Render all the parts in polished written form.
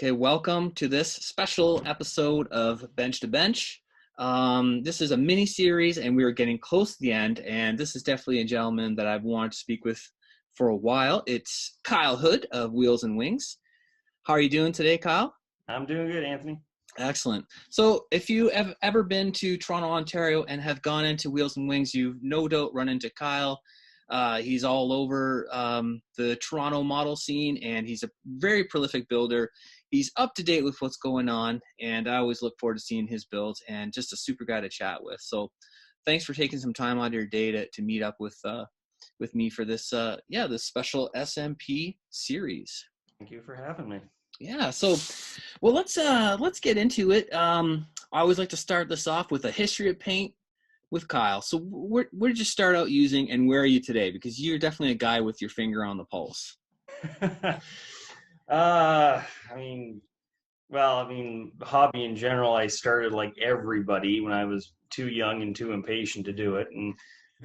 Okay, welcome to this special episode of Bench to Bench. This is a mini series, and we are getting close to the end. And this is definitely a gentleman that I've wanted to speak with for a while. It's Kyle Hood of Wheels and Wings. How are you doing today, Kyle? I'm doing good, Anthony. Excellent. So, if you have ever been to Toronto, Ontario, and have gone into Wheels and Wings, you've no doubt run into Kyle. He's all over the Toronto model scene, and he's a very prolific builder. He's up to date with what's going on, and I always look forward to seeing his builds, and just a super guy to chat with. So thanks for taking some time out of your day to meet up with me for this this special SMP series. Thank you for having me. Yeah, so well, let's get into it. I always like to start this off with a history of paint with Kyle. So where did you start out using, and where are you today? Because you're definitely a guy with your finger on the pulse. Hobby in general, I started like everybody when I was too young and too impatient to do it, and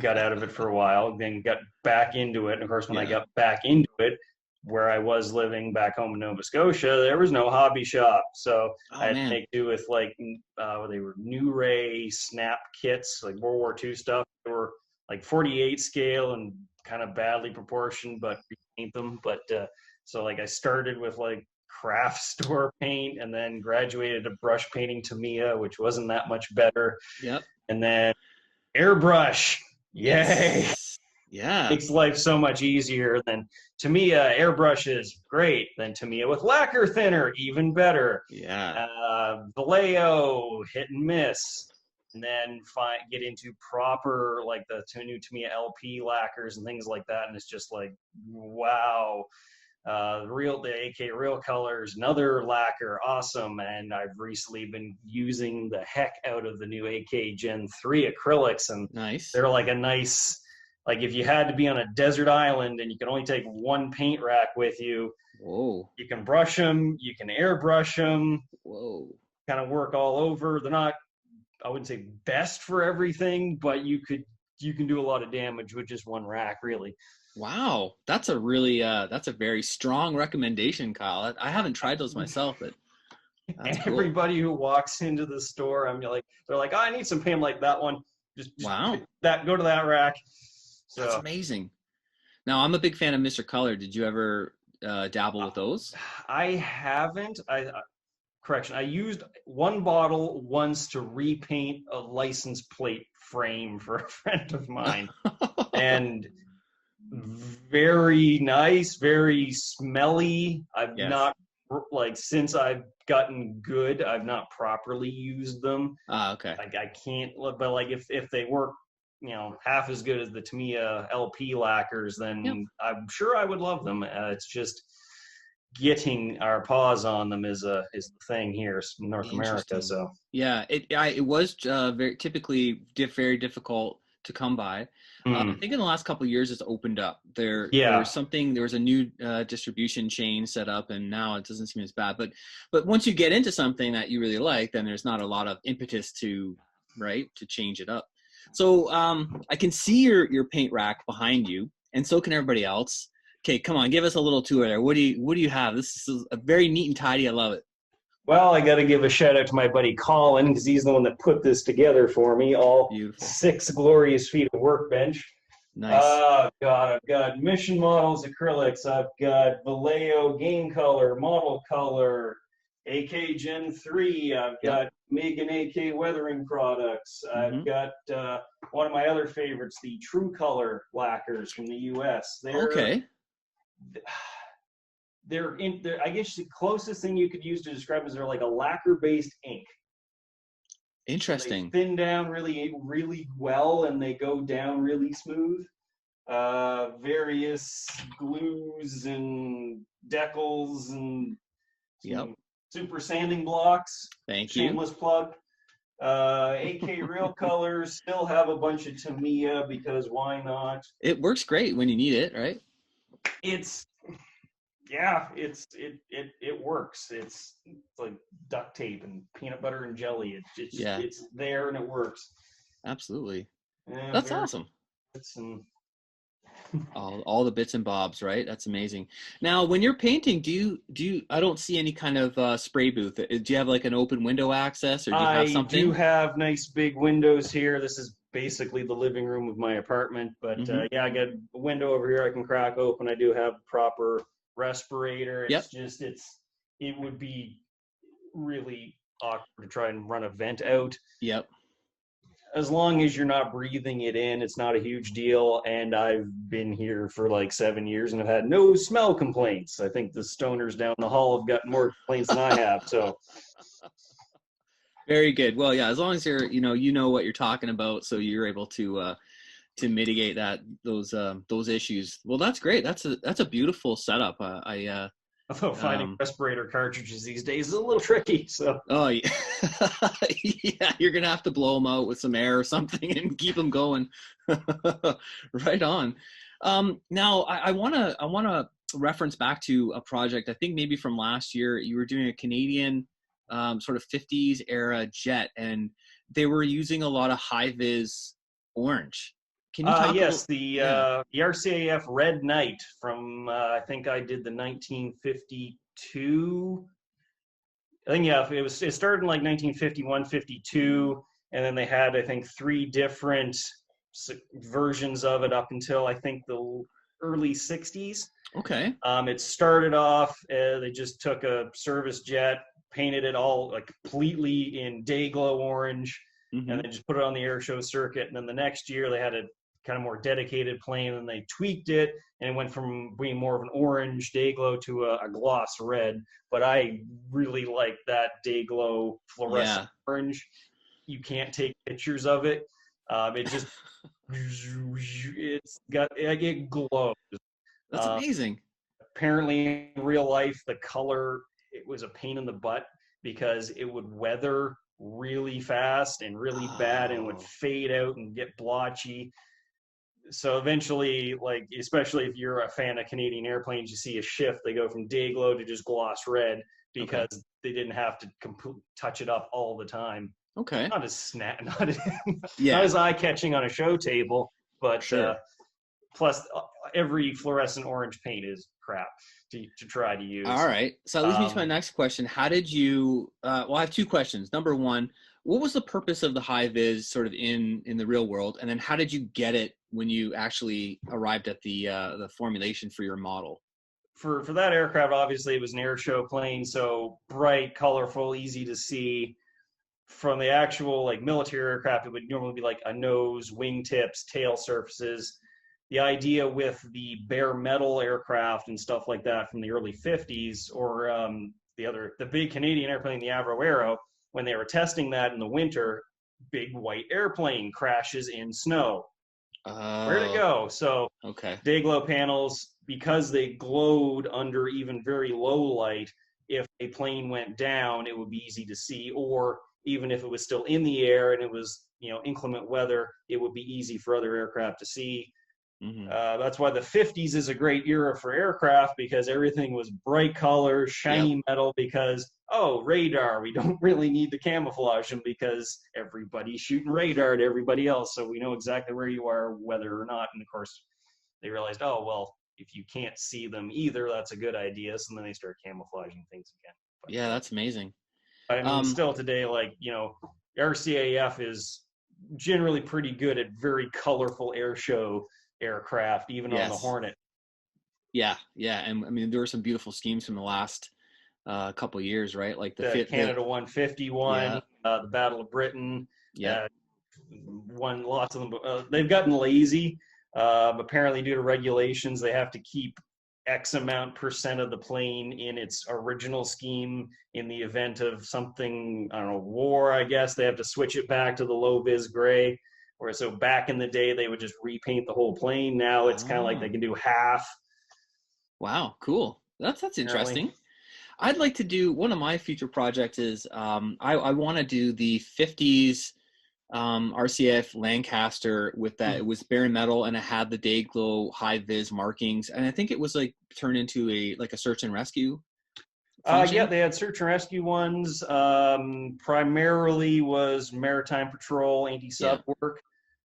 got out of it for a while, then got back into it. And of course, when I got back into it, where I was living back home in Nova Scotia, there was no hobby shop. So I had to make do with they were New Ray snap kits, like World War II stuff. They were like 48 scale and kind of badly proportioned, but repaint them. But so I started with like craft store paint, and then graduated to brush painting Tamiya, which wasn't that much better. Yep. And then airbrush. Yay. Yes. Yeah. Makes life so much easier. Than Tamiya airbrush is great. Then Tamiya with lacquer thinner, even better. Yeah. Vallejo, hit and miss. And then get into proper like the new Tamiya LP lacquers and things like that. And it's just like, wow. The AK Real Colors, another lacquer, awesome. And I've recently been using the heck out of the new AK Gen 3 acrylics, and nice. They're like a nice, like if you had to be on a desert island and you can only take one paint rack with you, whoa, you can brush them, you can airbrush them, whoa, kind of work all over. They're not, I wouldn't say best for everything, but you can do a lot of damage with just one rack, really. Wow, that's a really that's a very strong recommendation, Kyle. I haven't tried those myself, but everybody who walks into the store, they're like, oh, I need some paint like that one. Just wow, go to that rack. So that's amazing. Now, I'm a big fan of Mr. Color. Did you ever dabble with those? I haven't. Correction. I used one bottle once to repaint a license plate frame for a friend of mine, and very nice, very smelly. I've not since I've gotten good, I've not properly used them. Okay. I can't, but like if they work, half as good as the Tamiya LP lacquers, then I'm sure I would love them. It's just getting our paws on them is the thing here in North America. So yeah, it was very difficult to come by. I think in the last couple of years it's opened up. There was a new distribution chain set up, and now it doesn't seem as bad. But once you get into something that you really like, then there's not a lot of impetus to change it up. So I can see your paint rack behind you, and so can everybody else. Okay, come on, give us a little tour there. What do you have? This is a very neat and tidy. I love it. Well, I got to give a shout out to my buddy Colin, because he's the one that put this together for me. All beautiful. 6 glorious feet of workbench. Nice. Oh, God, I've got Mission Models acrylics. I've got Vallejo Game Color, Model Color, AK Gen 3. I've got Megan AK weathering products. I've got one of my other favorites, the True Color lacquers from the U.S. They're I guess the closest thing you could use to describe is they're like a lacquer-based ink. Interesting. So they thin down really, really well, and they go down really smooth. Various glues and decals and super sanding blocks. Thank you. Shameless plug. AK Real Colors still have a bunch of Tamiya, because why not? It works great when you need it, right? It works. It's like duct tape and peanut butter and jelly. It's there and it works. Absolutely. Yeah, that's awesome. All the bits and bobs, right? That's amazing. Now, when you're painting, do you, I don't see any kind of spray booth. Do you have like an open window access, or do you have I do something? have nice big windows here. This is basically the living room of my apartment, but Mm-hmm. yeah, I got a window over here I can crack open. I do have proper respirator. Yep. It would be really awkward to try and run a vent out. Yep. As long as you're not breathing it in, it's not a huge deal. And I've been here for like 7 years and I've had no smell complaints. I think the stoners down the hall have gotten more complaints than I have. So Very good. Well, yeah, as long as you're, you know what you're talking about, so you're able to mitigate those issues. Well, that's great. That's a beautiful setup. although finding respirator cartridges these days is a little tricky. So Oh yeah, yeah, you're gonna have to blow them out with some air or something and keep them going. Right on. Now I wanna reference back to a project. I think maybe from last year. You were doing a Canadian sort of 50s era jet, and they were using a lot of high vis orange. Can you talk a little? yes, Yeah. the RCAF Red Knight from I think I did the 1952. I think yeah, it started in like 1951, 52, and then they had I think three different versions of it up until I think the early 60s. Okay. It started off they just took a service jet, painted it all like completely in day glow orange, and Mm-hmm. then just put it on the air show circuit. And then the next year they had a kind of more dedicated plane, and they tweaked it, and it went from being more of an orange day glow to a gloss red. But I really like that day glow fluorescent Yeah. orange. You can't take pictures of it. It just it glows. That's amazing. Apparently in real life the color, it was a pain in the butt because it would weather really fast and really bad and would Oh, fade out and get blotchy. So eventually, like especially if you're a fan of Canadian airplanes, you see a shift. They go from day glow to just gloss red okay. because they didn't have to touch it up all the time. Okay. Not as not as, not Yeah, as eye catching on a show table, but sure. plus every fluorescent orange paint is crap to try to All use. right. So that leads me to my Um, next question. How did you, well, I have two questions. Number one, what was the purpose of the high vis sort of in the real world? And then how did you get it when you actually arrived at the formulation for your model? for that aircraft, obviously it was an air show plane, so bright, colorful, easy to see. From the actual like military aircraft, it would normally be like a nose, wingtips, tail surfaces. The idea with the bare metal aircraft and stuff like that from the early 50s, or the big Canadian airplane, the Avro Aero, when they were testing that in the winter, big white airplane crashes in snow. Where'd it Oh, go? So okay. day glow panels, because they glowed under even very low light, if a plane went down, it would be easy to see. Or even if it was still in the air and it was, inclement weather, it would be easy for other aircraft to see. Hmm. That's why the 50s is a great era for aircraft, because everything was bright colors, Yep. shiny metal, because, oh, radar, we don't really need to camouflage them because everybody's shooting radar to everybody else. So we know exactly where you are, whether or not. And of course, they realized, oh, well, if you can't see them either, that's a good idea. So then they start camouflaging things again. Yeah, that's amazing. But I mean, Um, still today, like, RCAF is generally pretty good at very colorful air show aircraft, even on the yes. Hornet. Yeah, yeah. And I mean, there were some beautiful schemes from the last couple of years, right? Like The Canada 151, yeah, the Battle of Britain, yep. uh, won lots of them. They've gotten lazy. Apparently, due to regulations, they have to keep X amount percent of the plane in its original scheme. In the event of something, I don't know, war, I guess they have to switch it back to the low vis gray. Whereas so back in the day, they would just repaint the whole plane. Now it's kind of like they Oh, can do half. wow, cool. That's Apparently, interesting. I'd like to do one of my future projects is I want to do the 50s RCF Lancaster with that. It was bare metal and it had the day glow high vis markings, and I think it was like turned into a search and rescue yeah, function. they had search and rescue ones. Primarily was maritime patrol, anti-sub Yeah. work.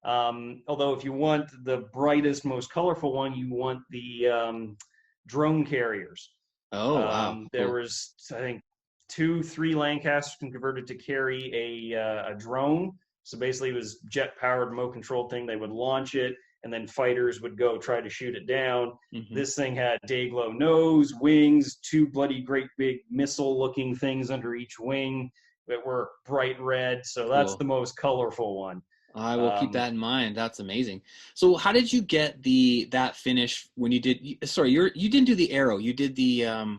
Although if you want the brightest, most colorful one, you want the drone carriers. Oh, wow. There Cool. was, I think, 2-3 Lancasters converted to carry a drone. So basically, it was jet-powered, remote-controlled thing. They would launch it, and then fighters would go try to shoot it down. Mm-hmm. This thing had day-glow nose, wings, 2 bloody great big missile-looking things under each wing that were bright red. So that's the most colorful one. I will keep that in mind. That's amazing. So how did you get that finish when you did? Sorry, you didn't do the arrow. You did the.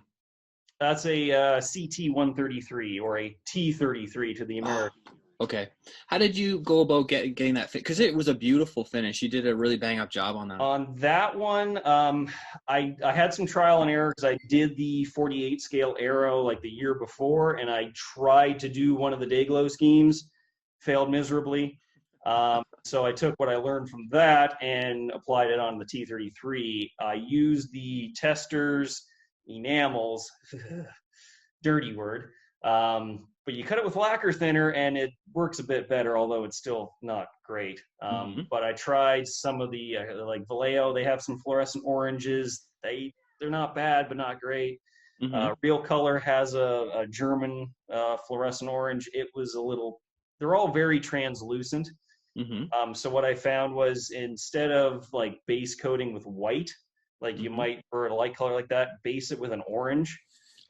That's a CT-133 or a T-33 to the American. Okay. How did you go about getting that fit? Because it was a beautiful finish. You did a really bang up job on that. On that one, I had some trial and error because I did the 48 scale arrow like the year before, and I tried to do one of the Dayglow schemes, failed miserably. So I took what I learned from that and applied it on the T-33. I used the tester's enamels, dirty word, but you cut it with lacquer thinner and it works a bit better, although it's still not great. But I tried some of the like Vallejo. They have some fluorescent oranges. They're not bad, but not great. Real Color has a German fluorescent orange. It was they're all very translucent. So what I found was, instead of like base coating with white, like you might for a light color like that, base it with an orange.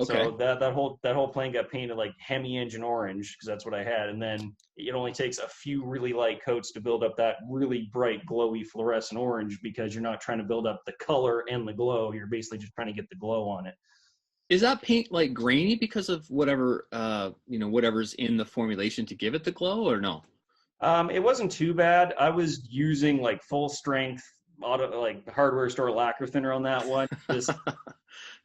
Okay. So that whole plane got painted like Hemi engine orange, because that's what I had. And then it only takes a few really light coats to build up that really bright, glowy fluorescent orange, because you're not trying to build up the color and the glow. You're basically just trying to get the glow on it. Is that paint like grainy because of whatever whatever's in the formulation to give it the glow, or no? It wasn't too bad. I was using like full strength hardware store lacquer thinner on that one, just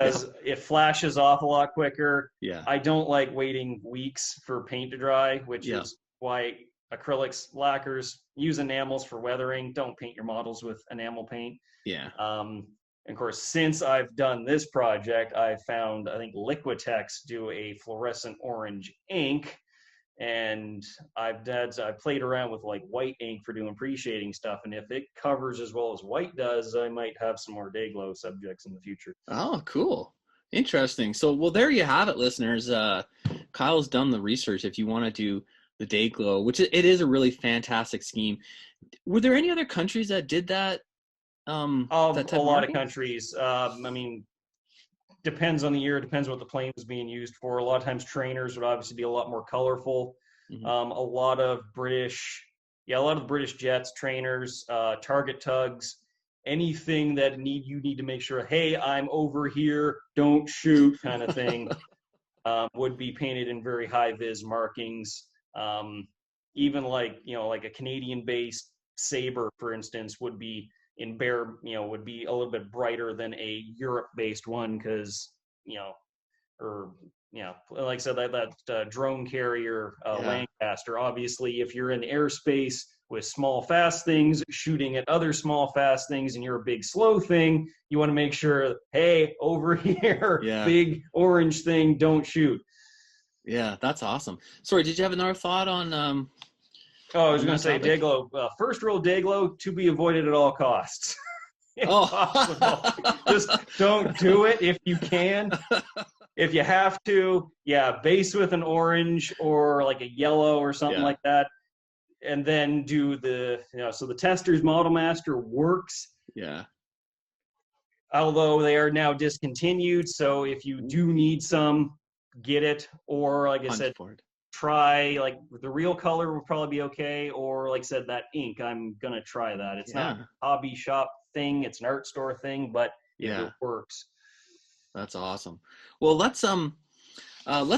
as it flashes off a lot quicker. Yeah. I don't like waiting weeks for paint to dry, which is why acrylics, lacquers, use enamels for weathering. Don't paint your models with enamel paint. Yeah. And of course, since I've done this project, I found, I think Liquitex do a fluorescent orange ink. And I played around with like white ink for doing pre-shading stuff, and if it covers as well as white does, I might have some more Dayglow subjects in the future. Oh, cool. Interesting. So, well, there you have it, listeners. Kyle's done the research. If you want to do the Dayglow, which it is a really fantastic scheme. Were there any other countries that did that? A lot of countries. I mean, depends on the year, depends what the plane is being used for. A lot of times trainers would obviously be a lot more colorful. A lot of British jets, trainers, target tugs, anything that you need to make sure, hey, I'm over here, don't shoot kind of thing, would be painted in very high vis markings. Even like a Canadian based Sabre, for instance, would be would be a little bit brighter than a Europe-based one, because, like I said, that drone carrier Lancaster, obviously, if you're in airspace with small, fast things shooting at other small, fast things, and you're a big, slow thing, you want to make sure, hey, over here, big orange thing, don't shoot. Yeah, that's awesome. Sorry, did you have another thought on... I was going to say Dayglow. First rule Dayglow, to be avoided at all costs. Possible. Just don't do it if you can. If you have to, base with an orange or like a yellow or something like that, and then do so the tester's Model Master works. Yeah. Although they are now discontinued, so if you do need some, get it. Or like I said, try like the Real Color will probably be okay, or like I said, that ink, I'm gonna try that. It's not a hobby shop thing, it's an art store thing, but it works. That's awesome. Well, let's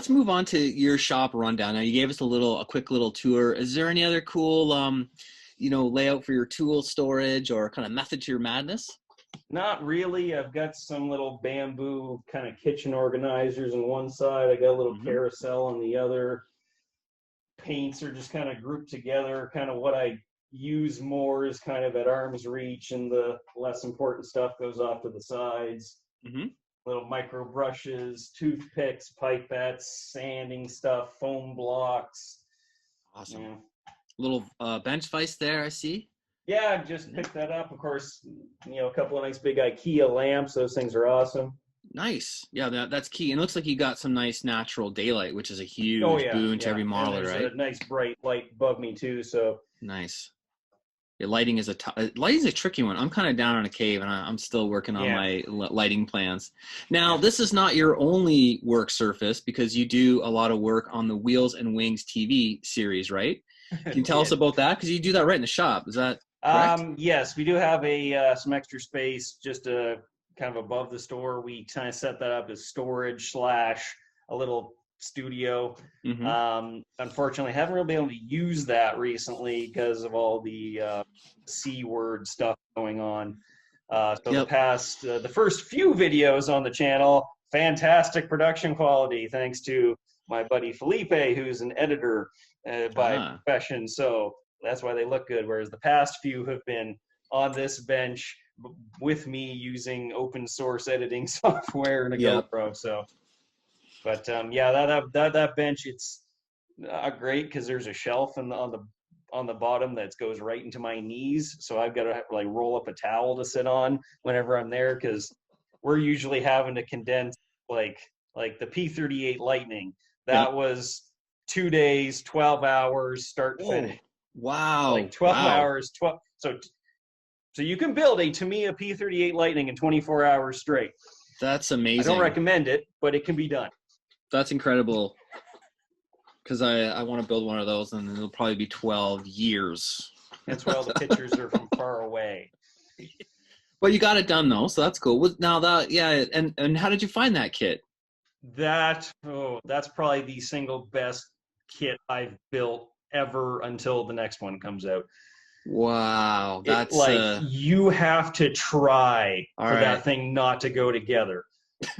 move on to your shop rundown. Now, you gave us a quick little tour. Is there any other cool layout for your tool storage or kind of method to your madness? Not really. I've got some little bamboo kind of kitchen organizers on one side. I got a little carousel on the other. Paints are just kind of grouped together. Kind of what I use more is kind of at arm's reach, and the less important stuff goes off to the sides. Little micro brushes, toothpicks, pipettes, sanding stuff, foam blocks. Awesome. Little bench vise there, I see. Yeah, just picked that up. Of course, a couple of nice big IKEA lamps. Those things are awesome. Nice. Yeah, that's key. And it looks like you got some nice natural daylight, which is a huge Yeah, boon to yeah. every And modeler, there's right? a nice bright light above me too. So Nice. Yeah, lighting is a tricky one. I'm kind of down in a cave, and I'm still working on my lighting plans. Now, this is not your only work surface, because you do a lot of work on the Wheels and Wings TV series, right? Can you tell us about that? Because you do that right in the shop. Is that correct? Yes, we do have some extra space just kind of above the store. We kind of set that up as storage / a little studio. Unfortunately, haven't really been able to use that recently because of all the C word stuff going on. The first few videos on the channel, fantastic production quality, thanks to my buddy Felipe, who's an editor by profession. So that's why they look good. Whereas the past few have been on this bench with me using open source editing software and a GoPro. So, but that bench, it's great because there's a shelf on the bottom that goes right into my knees. So I've got to like roll up a towel to sit on whenever I'm there, because we're usually having to condense like the P38 Lightning. That was 2 days, 12 hours, start to finish. Wow. Like 12 hours, 12. So you can build a Tamiya P38 Lightning in 24 hours straight. That's amazing. I don't recommend it, but it can be done. That's incredible. Because I want to build one of those, and it'll probably be 12 years. That's why all the pictures are from far away. But you got it done, though, so that's cool. Now and how did you find that kit? That's probably the single best kit I've built ever until the next one comes out. Wow, that's you have to try for that thing not to go together.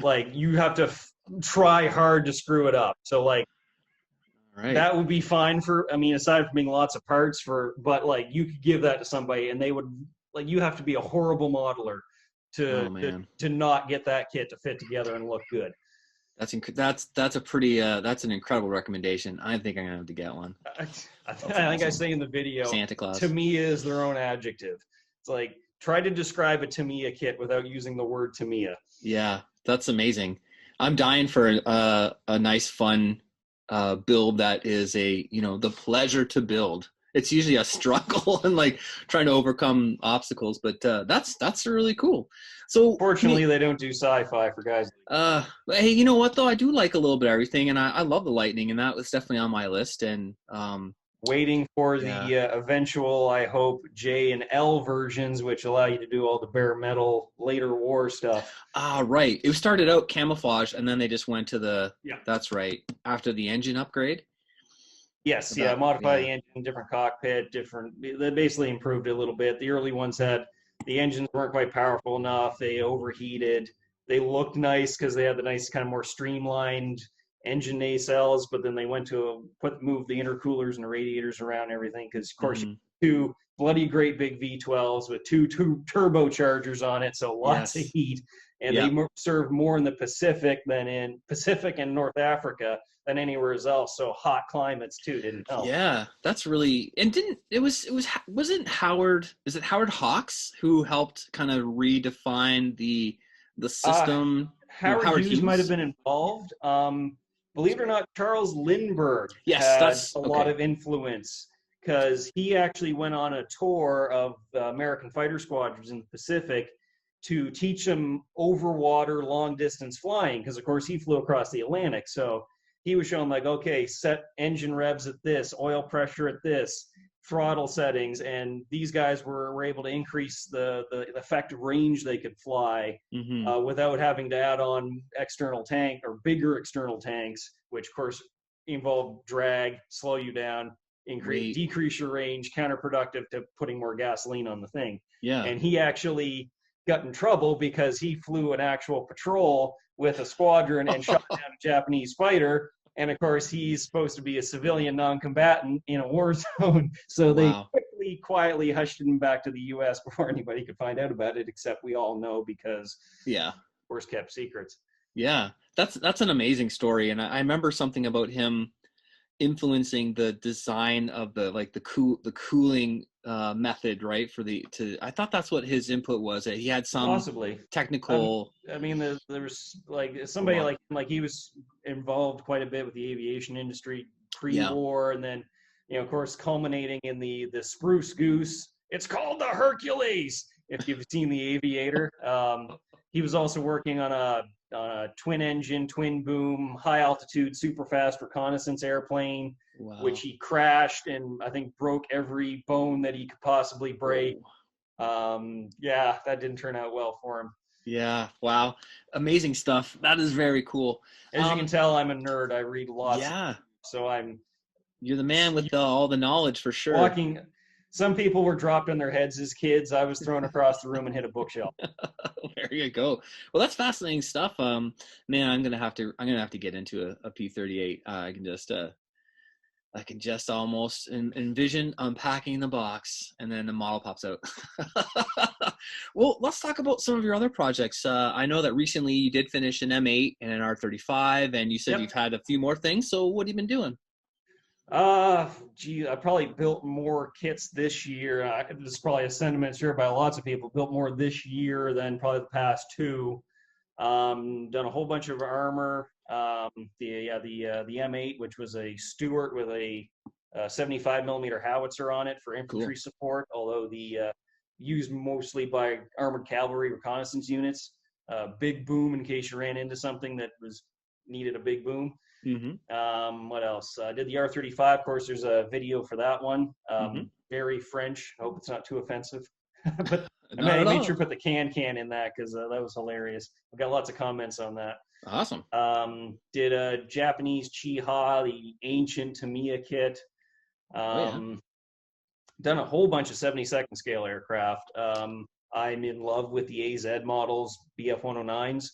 Like you have to try hard to screw it up. So that would be fine aside from being lots of parts but you could give that to somebody and they would you have to be a horrible modeler to not get that kit to fit together and look good. That's a pretty that's an incredible recommendation. I think I'm gonna have to get one. I think I say in the video, Santa Claus. Tamiya is their own adjective. It's like try to describe a Tamiya kit without using the word Tamiya. Yeah, that's amazing. I'm dying for a nice fun build that is the pleasure to build. It's usually a struggle and trying to overcome obstacles, but that's really cool. So fortunately, they don't do sci-fi for guys. Hey, you know what though? I do like a little bit of everything, and I love the Lightning, and that was definitely on my list. And waiting for the eventual, I hope, J and L versions, which allow you to do all the bare metal later war stuff. Right. It started out camouflage, and then they just went to that's right, after the engine upgrade. Yes, modify the engine, different cockpit, they basically improved it a little bit. The early ones had, the engines weren't quite powerful enough, they overheated. They looked nice because they had the nice kind of more streamlined engine nacelles, but then they went to move the intercoolers and the radiators around and everything, because of course two bloody great big V12s with two turbochargers on it, so lots of heat. And they served more in the Pacific and North Africa than anywhere else. So hot climates too didn't help. Yeah, that's really, and wasn't Howard Hawks who helped kind of redefine the system? Howard Hughes might have been involved. Believe it or not, Charles Lindbergh had a lot of influence, because he actually went on a tour of the American fighter squadrons in the Pacific to teach them over water long distance flying, because of course he flew across the Atlantic. So he was showing okay, set engine revs at this, oil pressure at this, throttle settings, and these guys were able to increase the effective range they could fly without having to add on external tank or bigger external tanks, which of course involve drag, slow you down, decrease your range, counterproductive to putting more gasoline on the thing. Yeah. And he actually got in trouble because he flew an actual patrol with a squadron and shot down a Japanese fighter. And of course, he's supposed to be a civilian non-combatant in a war zone. So they quietly hushed him back to the U.S. before anybody could find out about it, except we all know, because worst kept secrets. Yeah, that's an amazing story. And I remember something about him influencing the design of the cooling method, right? I thought that's what his input was. That he had some possibly technical. I mean, there was like somebody like he was involved quite a bit with the aviation industry pre-war, and then of course culminating in the Spruce Goose. It's called the Hercules. If you've seen The Aviator, he was also working on a twin engine, twin boom, high altitude, super fast reconnaissance airplane, which he crashed and I think broke every bone that he could possibly break. Yeah, that didn't turn out well for him. Yeah, wow, amazing stuff. That is very cool. As you can tell, I'm a nerd. I read lots. Yeah, so you're the man with all the knowledge for sure. Walking. Some people were dropped on their heads as kids. I was thrown across the room and hit a bookshelf. There you go. Well, that's fascinating stuff. Man, I'm gonna have to get into a P38. I can just almost envision unpacking the box and then the model pops out. Well, let's talk about some of your other projects. I know that recently you did finish an M8 and an R35, and you said you've had a few more things. So what have you been doing? I probably built more kits this year. This is probably a sentiment shared by lots of people. Built more this year than probably the past two. Done a whole bunch of armor. The M8, which was a Stuart with a 75 millimeter howitzer on it for infantry support, although used mostly by armored cavalry reconnaissance units. Big boom in case you ran into something that needed a big boom. What else? I did the R35. Of course, there's a video for that one. Very French. I hope it's not too offensive. But I made sure to put the can in that because that was hilarious. I got lots of comments on that. Awesome. Did a Japanese Chiha, the ancient Tamiya kit. Done a whole bunch of 72nd scale aircraft. I'm in love with the AZ models, BF 109s,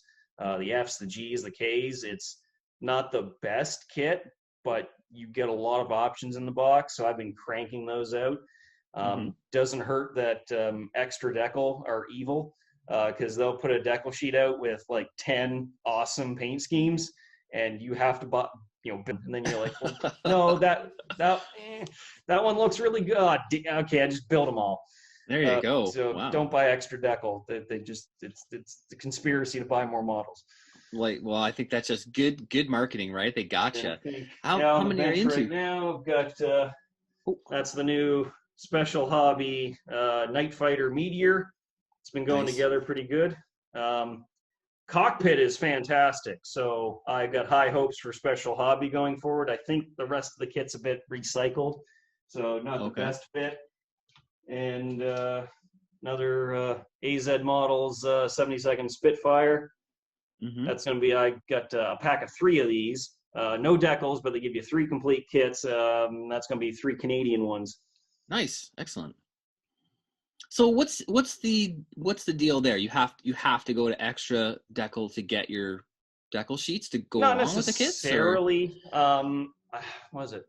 the Fs, the Gs, the Ks. It's not the best kit, but you get a lot of options in the box. So I've been cranking those out. Doesn't hurt that extra decal are evil because they'll put a decal sheet out with like 10 awesome paint schemes and you have to buy, and then you're like, well, no, that one looks really good. Okay, I just build them all. There you go. So don't buy extra decal. It's the conspiracy to buy more models. I think that's just good marketing, right? They gotcha. How many are you into? Right now, I've got that's the new special hobby Night Fighter Meteor. It's been going together pretty good. Cockpit is fantastic, so I've got high hopes for special hobby going forward. I think the rest of the kit's a bit recycled, so not the best fit. And another AZ models 72nd Spitfire. That's going to be, I got a pack of 3 of these. No decals, but they give you 3 complete kits. That's going to be 3 Canadian ones. Nice, excellent. So what's the deal there? You have to go to extra decal to get your decal sheets to go along with the kits? Not necessarily. What was it?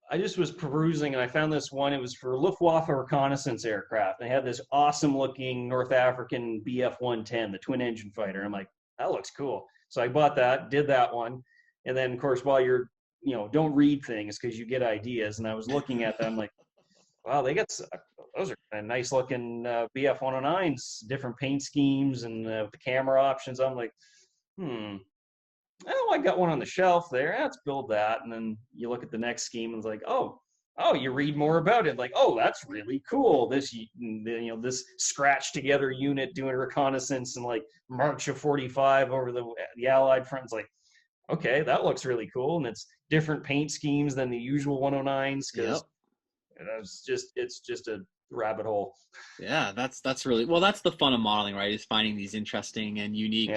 I just was perusing and I found this one. It was for Luftwaffe reconnaissance aircraft. They had this awesome looking North African BF 110, the twin engine fighter. I'm like, that looks cool. So I bought that, did that one. And then of course, while you're, don't read things because you get ideas. And I was looking at them like, wow, those are kind of nice looking BF 109s, different paint schemes and the camera options. I'm like, I got one on the shelf there. Let's build that. And then you look at the next scheme and it's like, oh, you read more about it. Like, oh, that's really cool. This, this scratched together unit doing reconnaissance and like March of 45 over the Allied front. It's like, okay, that looks really cool. And it's different paint schemes than the usual 109s because it's just a rabbit hole. Yeah, that's really that's the fun of modeling, right? Is finding these interesting and unique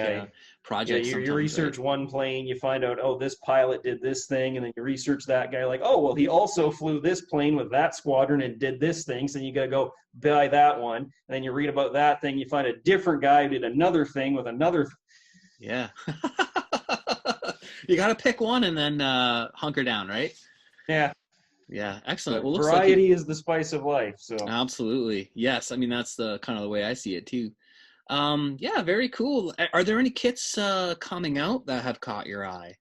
projects. Yeah, you research one plane, you find out, oh, this pilot did this thing, and then you research that guy, like, oh, well, he also flew this plane with that squadron and did this thing, so you got to go buy that one. And then you read about that thing, you find a different guy who did another thing with another. Yeah. You got to pick one and then hunker down, right? Yeah. Yeah, excellent. Well, variety is the spice of life. So absolutely, yes. I mean, that's the kind of the way I see it too. Yeah, very cool. Are there any kits coming out that have caught your eye?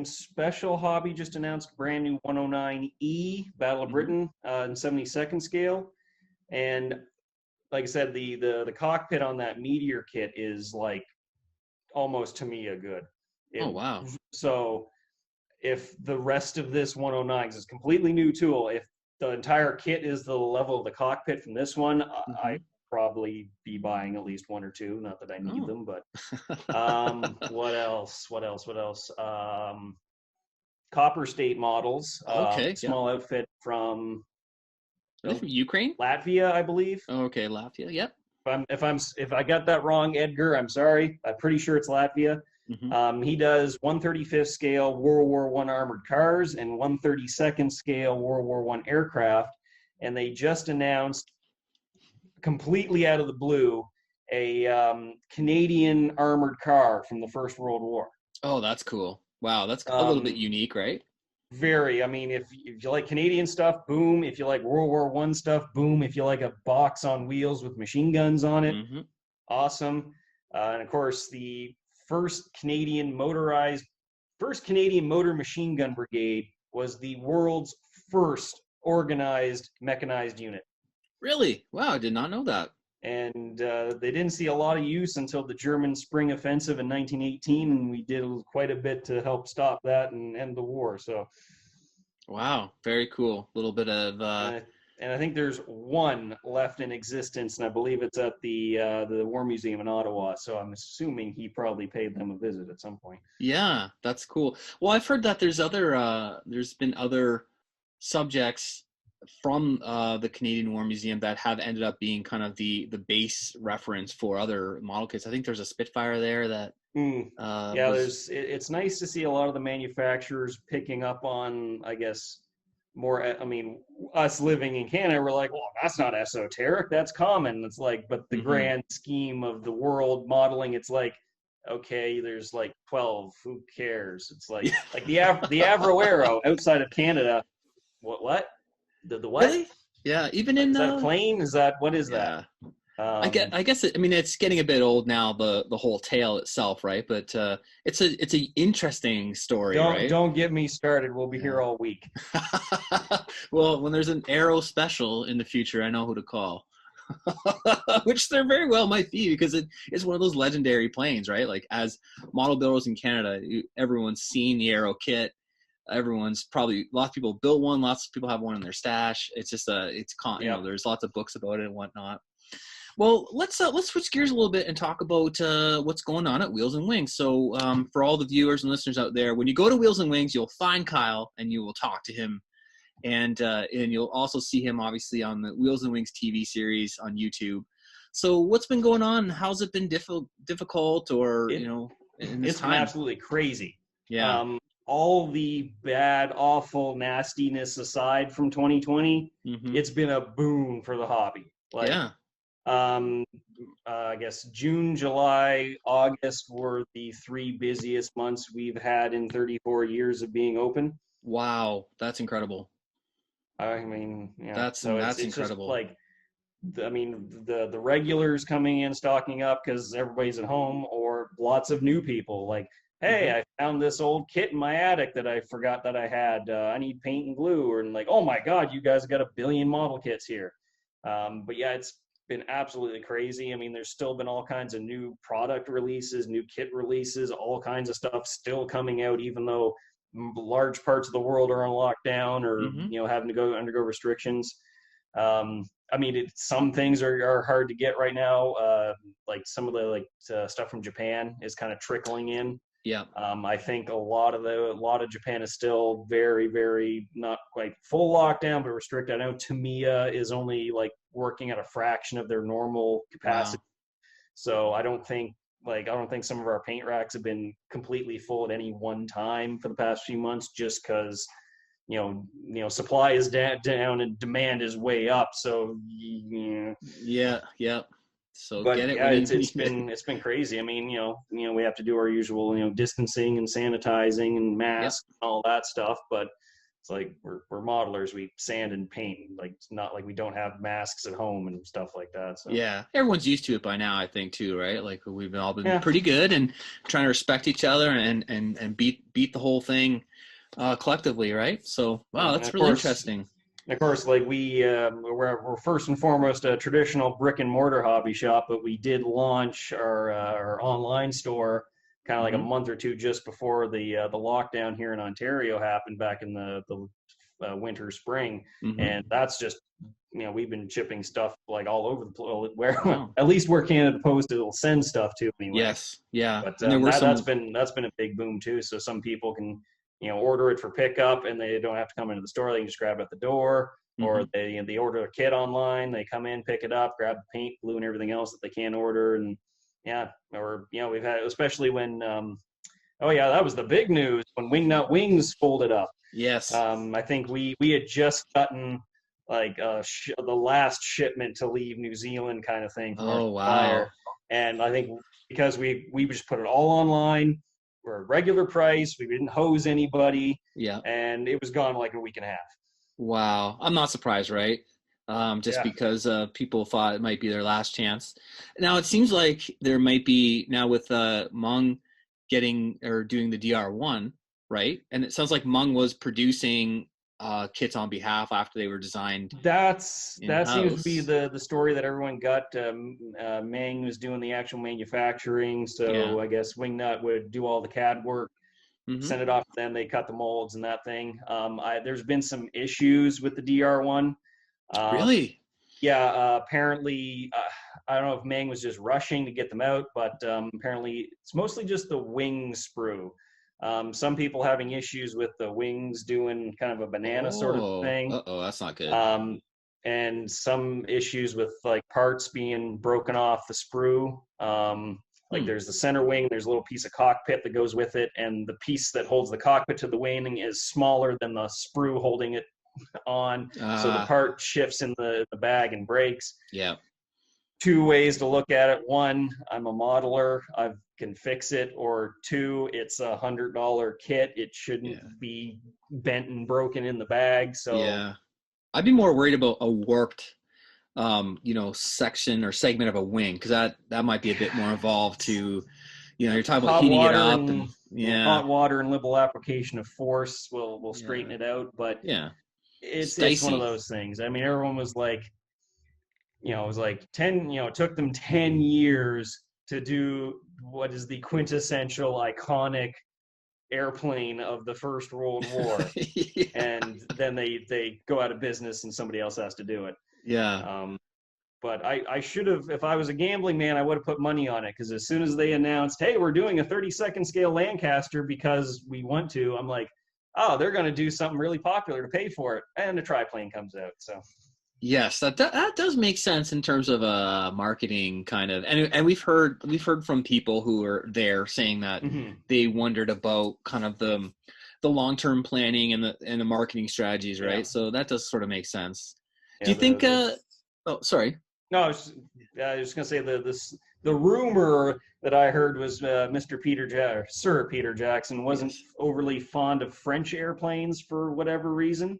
Special Hobby just announced brand new 109E Battle of Britain in 72nd scale, and like I said, the cockpit on that Meteor kit is like almost Tamiya good. Oh wow! So if the rest of this 109 is a completely new tool, if the entire kit is the level of the cockpit from this one, I'd probably be buying at least one or two. Not that I need them, but what else? Copper State models. Okay, small outfit from from Ukraine, Latvia, I believe. Okay, Latvia. Yep. If I got that wrong, Edgar, I'm sorry. I'm pretty sure it's Latvia. He does 135th scale World War I armored cars and 132nd scale World War I aircraft, and they just announced, completely out of the blue, a Canadian armored car from the First World War. Oh, that's cool. Wow, that's a little bit unique, right? Very. I mean, if you like Canadian stuff, boom. If you like World War I stuff, boom. If you like a box on wheels with machine guns on it, awesome. And of course, the first Canadian motor machine gun brigade was the world's first organized mechanized unit. Really? Wow, I did not know that. And they didn't see a lot of use until the German Spring Offensive in 1918, and we did quite a bit to help stop that and end the war. So, wow, very cool. A little bit of. And I think there's one left in existence, and I believe it's at the War Museum in Ottawa. So I'm assuming he probably paid them a visit at some point. Yeah, that's cool. Well, I've heard that there's been other subjects from the Canadian War Museum that have ended up being kind of the base reference for other model kits. I think there's a Spitfire there that. It's nice to see a lot of the manufacturers picking up on, I guess, more. I mean, us living in Canada, we're like, well, that's not esoteric, that's common. It's like, but the grand scheme of the world modeling, it's like, okay, there's like 12, who cares? It's like the Avro Aero outside of Canada. What? The what? Really? Yeah, even in is that a plane? Is that what is that? I guess it's getting a bit old now, the whole tale itself, right? But it's an interesting story, right? Don't get me started. We'll be here all week. Well, when there's an Aero special in the future, I know who to call. Which there very well might be, because it's one of those legendary planes, right? Like, as model builders in Canada, everyone's seen the Aero kit. Everyone's probably, lots of people built one, lots of people have one in their stash. It's just you know, there's lots of books about it and whatnot. Well, let's switch gears a little bit and talk about what's going on at Wheels and Wings. So for all the viewers and listeners out there, when you go to Wheels and Wings, you'll find Kyle and you will talk to him, and you'll also see him obviously on the Wheels and Wings TV series on YouTube. So what's been going on? How's it been difficult, or it's been absolutely crazy. Yeah. All the bad, awful nastiness aside from 2020, it's been a boon for the hobby. I guess June, July, August were the 3 busiest months we've had in 34 years of being open. Wow, that's incredible. I mean, that's incredible. Like, the regulars coming in, stocking up because everybody's at home, or lots of new people like, hey, I found this old kit in my attic that I forgot that I had. I need paint and glue. And like, oh my God, you guys got 1 billion model kits here. But yeah, it's been absolutely crazy. I mean, there's still been all kinds of new product releases, new kit releases, all kinds of stuff still coming out, even though large parts of the world are on lockdown or, having to undergo restrictions. I mean, some things are hard to get right now. Like some of the stuff from Japan is kind of trickling in. Yeah. I think a lot of Japan is still very, very not quite full lockdown, but restricted. I know Tamiya is only like working at a fraction of their normal capacity. Wow. So I don't think some of our paint racks have been completely full at any one time for the past few months, just because supply is down and demand is way up. So yeah. So but it's been crazy. I mean, we have to do our usual, distancing and sanitizing and masks and all that stuff. But it's like we're modelers. We sand and paint. Like, it's not like we don't have masks at home and stuff like that. So yeah, everyone's used to it by now, I think, too, right? Like we've all been pretty good and trying to respect each other and beat the whole thing collectively, right? So wow, that's really interesting. Of course, like we're first and foremost a traditional brick and mortar hobby shop, but we did launch our online store kind of like a month or two just before the lockdown here in Ontario happened back in the winter, spring, and that's just, we've been shipping stuff like all over the place, at least where Canada Post will send stuff to anyway. Yes, yeah. But that's been a big boom too. So some people can order it for pickup and they don't have to come into the store. They can just grab it at the door, or they order a kit online. They come in, pick it up, grab the paint, glue, and everything else that they can order, and we've had, especially when that was the big news when Wingnut Wings folded up. Yes. I think we had just gotten like the last shipment to leave New Zealand kind of thing from our supplier. And I think because we just put it all online for a regular price, we didn't hose anybody. Yeah. And it was gone like a week and a half. Wow. I'm not surprised, right? Because people thought it might be their last chance. Now it seems like there might be now with Hmong doing the DR1, right? And it sounds like Hmong was producing kits on behalf after they were designed. That seems to be the story that everyone got. Mang was doing the actual manufacturing, so I guess Wingnut would do all the CAD work, send it off to them. They cut the molds and that thing. There's been some issues with the DR1. Really? Yeah, apparently, I don't know if Mang was just rushing to get them out, but apparently it's mostly just the wing sprue. Some people having issues with the wings doing kind of a banana sort of thing. That's not good. And some issues with like parts being broken off the sprue. Like there's the center wing, there's a little piece of cockpit that goes with it, and the piece that holds the cockpit to the wing is smaller than the sprue holding it on, so the part shifts in the bag and breaks. Yeah. Two ways to look at it: one, I'm a modeler, I can fix it; or two, it's $100 kit, it shouldn't be bent and broken in the bag. So I'd be more worried about a warped section or segment of a wing, because that might be a bit more involved to, you're talking about heating it up and hot water and liberal application of force will straighten it out. But it's one of those things. I mean, everyone was like, it was like 10, it took them 10 years to do what is the quintessential iconic airplane of the First World War. And then they go out of business and somebody else has to do it. But I should have, if I was a gambling man, I would have put money on it, because as soon as they announced, hey, we're doing a 32nd scale Lancaster because we want to, I'm like, oh, they're going to do something really popular to pay for it. And the triplane comes out. So yes, that does make sense in terms of marketing kind of, and we've heard from people who are there saying that they wondered about kind of the long-term planning and the marketing strategies, right? So that does sort of make sense. Do you think sorry. No, I was just going to say the rumor that I heard was Sir Peter Jackson wasn't overly fond of French airplanes for whatever reason.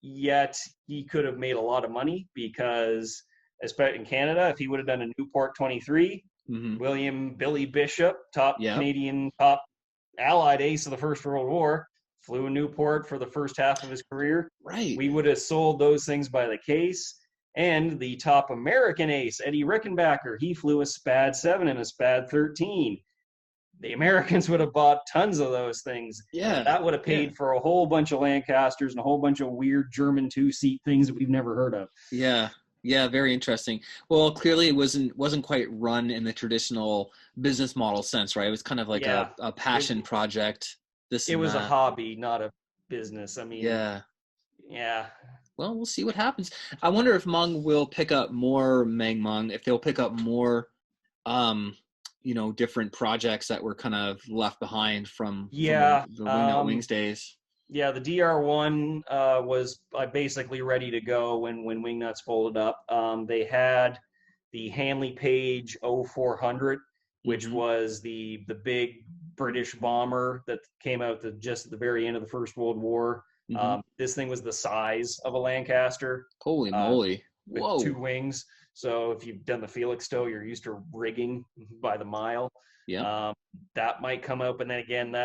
Yet he could have made a lot of money, because, especially in Canada, if he would have done a Newport 23, Billy Bishop, top Canadian, top Allied ace of the First World War, flew a Newport for the first half of his career. Right. We would have sold those things by the case. And the top American ace, Eddie Rickenbacker, he flew a SPAD 7 and a SPAD 13. The Americans would have bought tons of those things. Yeah. That would have paid for a whole bunch of Lancasters and a whole bunch of weird German two-seat things that we've never heard of. Yeah. Yeah, very interesting. Well, clearly it wasn't quite run in the traditional business model sense, right? It was kind of like a passion project. It was a hobby, not a business. I mean, yeah. Well, we'll see what happens. I wonder if Hmong will pick up more Hmong, if they'll pick up more, different projects that were kind of left behind from the Wingnut Wings days. Yeah, the DR1 was basically ready to go when Wingnuts folded up. They had the Hanley Page 0400 which was the big British bomber that came out just at the very end of the First World War. This thing was the size of a Lancaster. Holy moly. With 2 wings. So if you've done the Felix stow, you're used to rigging by the mile. Yeah. That might come out. And then again,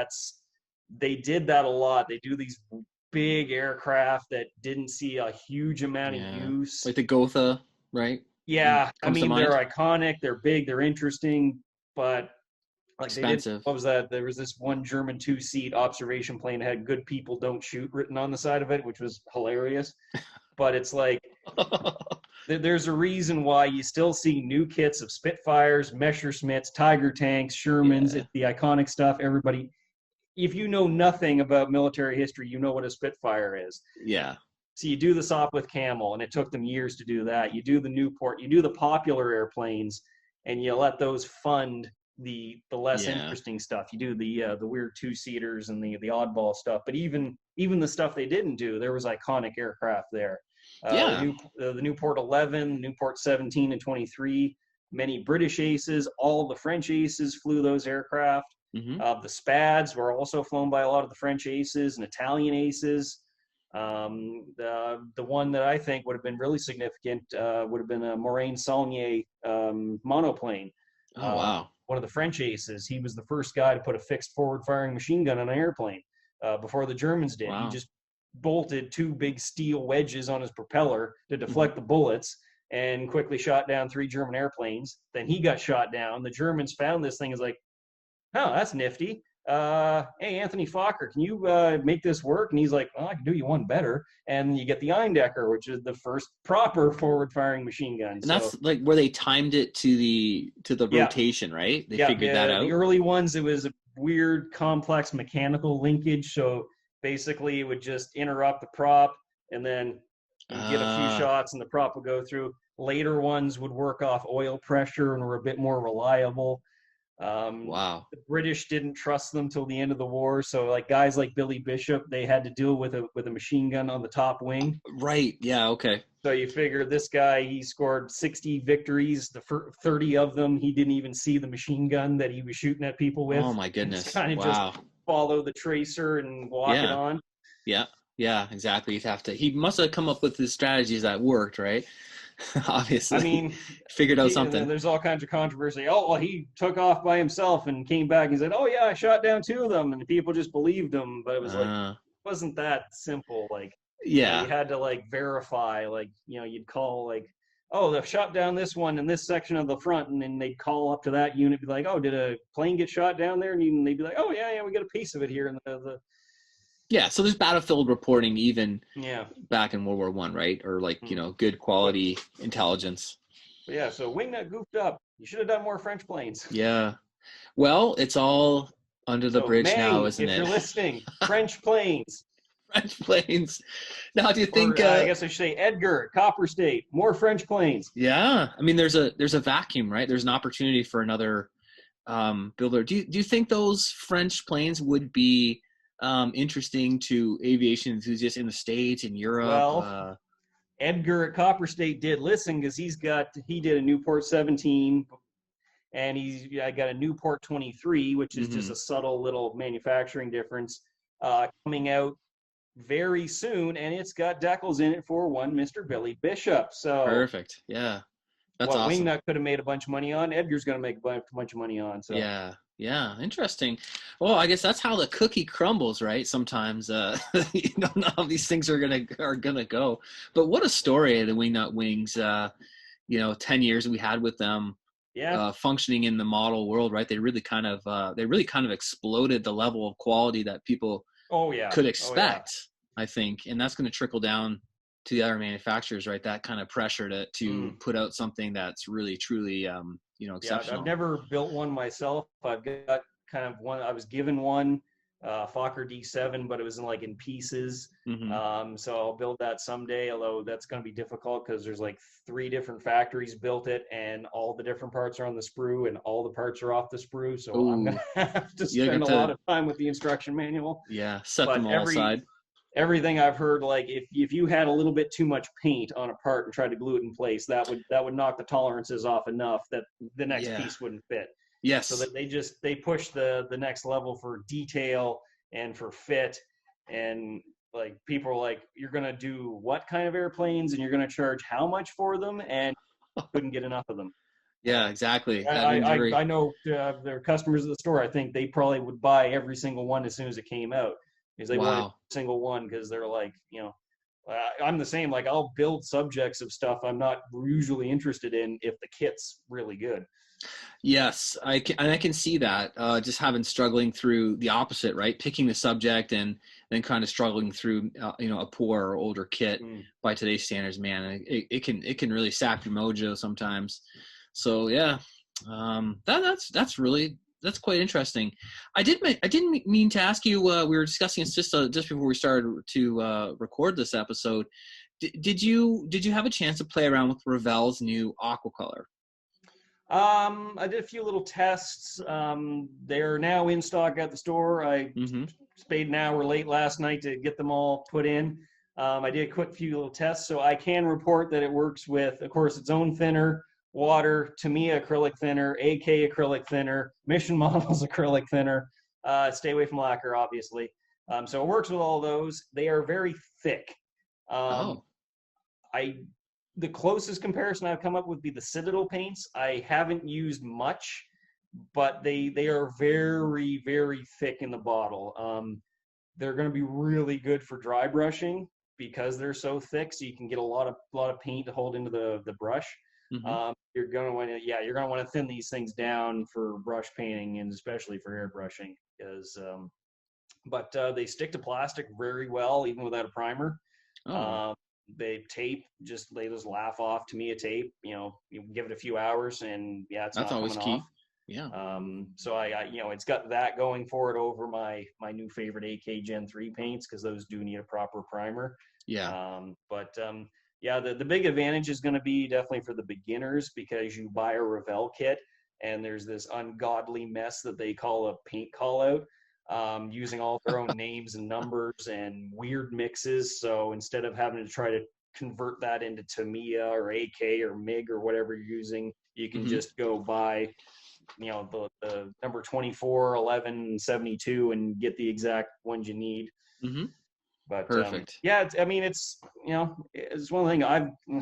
they did that a lot. They do these big aircraft that didn't see a huge amount of use. Like the Gotha, right? Yeah. I mean, they're iconic. They're big. They're interesting. But like expensive. What was that? There was this one German 2-seat observation plane that had "Good people don't shoot" written on the side of it, which was hilarious. But it's like, there's a reason why you still see new kits of Spitfires, Messerschmitts, Tiger tanks, Shermans. It's the iconic stuff. Everybody, if you know nothing about military history, you know what a Spitfire is. Yeah. So you do the Sopwith Camel, and it took them years to do that. You do the Newport, you do the popular airplanes, and you let those fund the less interesting stuff. You do the weird 2-seaters and the oddball stuff. But even the stuff they didn't do, there was iconic aircraft there. The Newport 11, Newport 17 and 23, many British aces, all the French aces flew those aircraft. The Spads were also flown by a lot of the French aces and Italian aces. The one that I think would have been really significant would have been a Morane-Saulnier monoplane. Oh, wow. One of the French aces. He was the first guy to put a fixed forward-firing machine gun on an airplane before the Germans did. Wow. He just bolted 2 big steel wedges on his propeller to deflect the bullets and quickly shot down 3 German airplanes. Then he got shot down. The Germans found this thing, is like, oh, that's nifty. Hey, Anthony Fokker, can you make this work? And he's like, well, I can do you one better. And you get the Irondecker, which is the first proper forward-firing machine gun. And that's like where they timed it to the rotation, right? They figured that out. The early ones, it was a weird, complex mechanical linkage. So basically, it would just interrupt the prop, and then you get a few shots, and the prop would go through. Later ones would work off oil pressure and were a bit more reliable. Wow. The British didn't trust them till the end of the war, so like guys like Billy Bishop, they had to deal with a machine gun on the top wing. Right. Yeah. Okay. So you figure this guy, he scored 60 victories. The 30 of them, he didn't even see the machine gun that he was shooting at people with. Oh my goodness! Kind of just follow the tracer and walk it on. Yeah. Yeah. Exactly. He must have come up with the strategies that worked, right? Obviously. I mean, figured out something. There's all kinds of controversy. Oh, well, he took off by himself and came back and said, oh yeah, I shot down 2 of them, and people just believed him. But it was it wasn't that simple. Like, you had to like verify. Like, you'd call like, oh, they've shot down this one in this section of the front, and then they'd call up to that unit, be like, oh, did a plane get shot down there? And they'd be like, oh yeah, we got a piece of it here. And Yeah, so there's battlefield reporting even back in World War I, right? Or like, good quality intelligence. But yeah, so Wingnut goofed up. You should have done more French planes. Yeah. Well, it's all under the bridge now, isn't it? If you're listening, French planes. French planes. Now, do you think... I guess I should say Edgar, Copper State, more French planes. Yeah. I mean, there's a vacuum, right? There's an opportunity for another builder. Do you think those French planes would be... interesting to aviation enthusiasts in the States and Europe? Well, Edgar at Copper State did listen, because he did a Newport 17, and I got a Newport 23, which is just a subtle little manufacturing difference, coming out very soon, and it's got decals in it for one Mr. Billy Bishop. So perfect. Yeah. That's awesome. Wingnut could have made a bunch of money on, Edgar's going to make a bunch of money on. So yeah, interesting. Well, I guess that's how the cookie crumbles, right? Sometimes you don't know how these things are gonna go. But what a story, the Wingnut Wings. 10 years we had with them, functioning in the model world, right? They really kind of exploded the level of quality that people could expect, I think, and that's going to trickle down to the other manufacturers, right? That kind of pressure to put out something that's really truly exceptional. I've never built one myself. I've got kind of one. I was given one, Fokker D7, but it was in pieces. So I'll build that someday, although that's going to be difficult because there's like 3 different factories built it, and all the different parts are on the sprue and all the parts are off the sprue. So I'm going to have to spend a lot of time with the instruction manual. Yeah, set them all aside. Everything I've heard, like if you had a little bit too much paint on a part and tried to glue it in place, that would knock the tolerances off enough that the next piece wouldn't fit. Yes. So that they push the next level for detail and for fit. And like people are like, you're gonna do what kind of airplanes, and you're gonna charge how much for them, and couldn't get enough of them. Yeah, exactly. That I know their customers at the store. I think they probably would buy every single one as soon as it came out, because they wanted wow. every single one, because they're like, I'm the same. Like, I'll build subjects of stuff I'm not usually interested in if the kit's really good. Yes, I can see that. Just having struggling through the opposite, right? Picking the subject and then kind of struggling through, a poor or older kit by today's standards, man. It can really sap your mojo sometimes. So yeah, that's quite interesting. I didn't mean to ask you. We were discussing this just before we started to record this episode. Did you have a chance to play around with Ravel's new Aqua color? I did a few little tests. They're now in stock at the store. I stayed an hour late last night to get them all put in. I did a quick few little tests, so I can report that it works with, of course, its own thinner, water, Tamiya acrylic thinner, AK acrylic thinner, Mission Models acrylic thinner. Stay away from lacquer, obviously. So it works with all those. They are very thick. The closest comparison I've come up with would be the Citadel paints. I haven't used much, but they are very, very thick in the bottle. They're going to be really good for dry brushing because they're so thick, so you can get a lot of paint to hold into the brush. You're going to want to thin these things down for brush painting, and especially for airbrushing, because but they stick to plastic very well even without a primer. They tape, they just laugh off Tamiya tape. You give it a few hours, and it's that's not always coming key. off. Yeah. So I it's got that going for it over my new favorite AK Gen 3 paints, because those do need a proper primer. Yeah. The big advantage is going to be definitely for the beginners, because you buy a Ravel kit and there's this ungodly mess that they call a paint call out. Using all their own names and numbers and weird mixes. So instead of having to try to convert that into Tamiya or AK or MiG or whatever you're using, you can just go buy, the number 24, 11, 72 and get the exact ones you need. But perfect. it's it's one thing.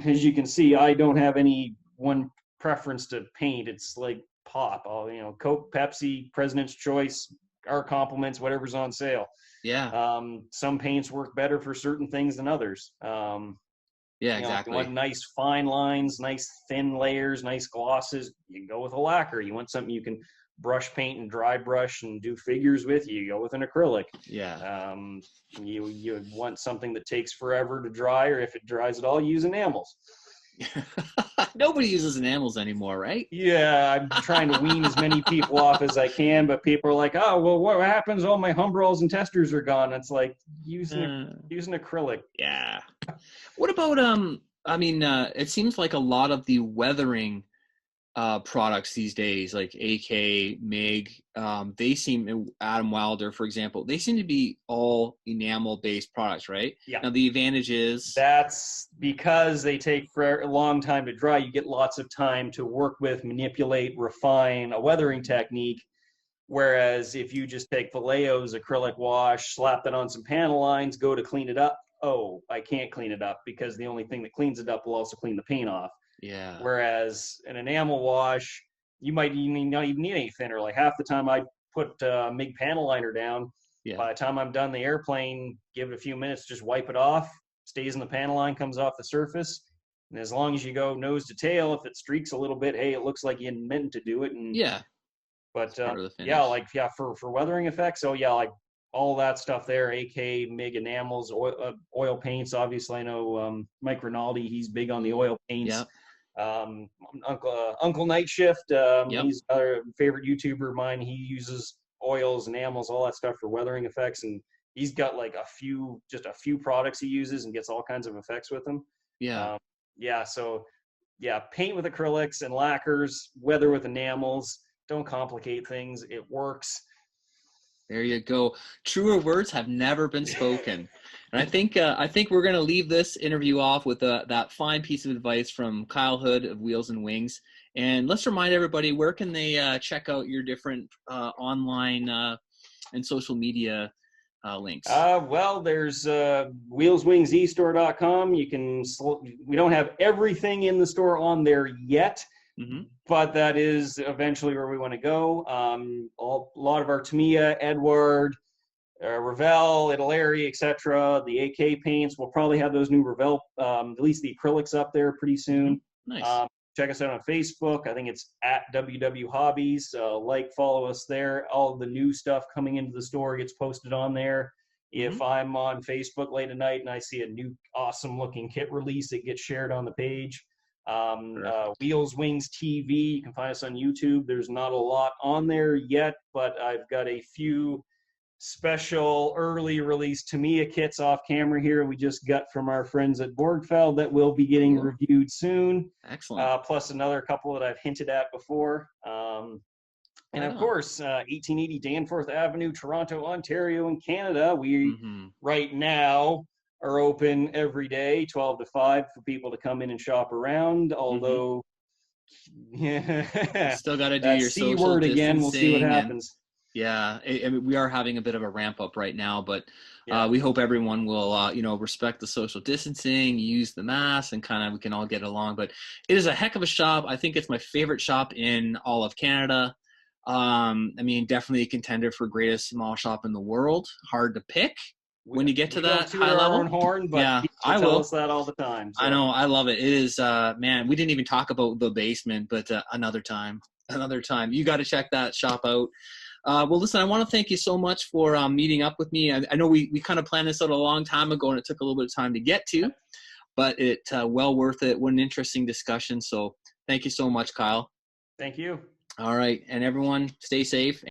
As you can see, I don't have any one preference to paint. It's like pop. Coke, Pepsi, President's Choice, our compliments, whatever's on sale. Yeah. Some paints work better for certain things than others. Exactly. You want nice fine lines, nice thin layers, nice glosses, you can go with a lacquer. You want something you can brush paint and dry brush and do figures with, you go with an acrylic. Yeah. You want something that takes forever to dry, or if it dries at all, you use enamels. Nobody uses enamels anymore, right? Yeah, I'm trying to wean as many people off as I can, but people are like, "Oh, well, what happens? All my Humbrolls and testers are gone." It's like using acrylic. Yeah. What about it seems like a lot of the weathering products these days, like AK, MiG, they seem, Adam Wilder, for example, they seem to be all enamel-based products, right? Yeah. Now, the advantage is... That's because they take for a long time to dry. You get lots of time to work with, manipulate, refine a weathering technique. Whereas if you just take Vallejo's acrylic wash, slap that on some panel lines, go to clean it up, I can't clean it up, because the only thing that cleans it up will also clean the paint off. Yeah. Whereas an enamel wash, you might not even need any thinner. Like half the time I put MIG panel liner down. By the time I'm done the airplane, give it a few minutes, just wipe it off, stays in the panel line, comes off the surface. And as long as you go nose to tail, if it streaks a little bit, hey, it looks like you meant to do it. And but for weathering effects, like all that stuff there, AK, MIG enamels, oil paints. Obviously, I know Mike Rinaldi, he's big on the oil paints. Uncle Night Shift, he's another favorite YouTuber of mine. He uses oils, enamels, all that stuff for weathering effects, and he's got like a few products he uses and gets all kinds of effects with them. Paint with acrylics and lacquers, weather with enamels. Don't complicate things. It works. There you go. Truer words have never been spoken. And I think we're going to leave this interview off with that fine piece of advice from Kyle Hood of Wheels and Wings. And let's remind everybody, where can they check out your different online and social media links? Well, there's wheelswingzstore.com. We don't have everything in the store on there yet, but that is eventually where we want to go. A lot of our Tamiya, Edward, Ravel, Italeri, etc. The AK paints, we'll probably have those new Ravel, at least the acrylics up there pretty soon. Nice. Check us out on Facebook. I think it's at WW Hobbies. Follow us there. All of the new stuff coming into the store gets posted on there. If I'm on Facebook late at night and I see a new awesome looking kit release, it gets shared on the page. Wheels Wings TV, you can find us on YouTube. There's not a lot on there yet, but I've got a few special early release Tamiya kits off camera here we just got from our friends at Borgfeld that will be getting reviewed soon. Excellent. Plus another couple that I've hinted at before. And of course, 1880 Danforth Avenue, Toronto, Ontario, in Canada. We right now are open every day, 12 to 5, for people to come in and shop around. Although, still got to do your C social word distancing again. We'll see what happens. Yeah, I mean, we are having a bit of a ramp up right now, but we hope everyone will, respect the social distancing, use the mask, and we can all get along. But it is a heck of a shop. I think it's my favorite shop in all of Canada. I mean, definitely a contender for greatest small shop in the world. Hard to pick when you get to that high level. Horn, but yeah, I tell us that all the time. So. I know, I love it. It is, man. We didn't even talk about the basement, but another time. You got to check that shop out. Well, listen, I want to thank you so much for meeting up with me. I know we kind of planned this out a long time ago, and it took a little bit of time to get to, but it well worth it. What an interesting discussion. So thank you so much, Kyle. Thank you. All right. And everyone, stay safe.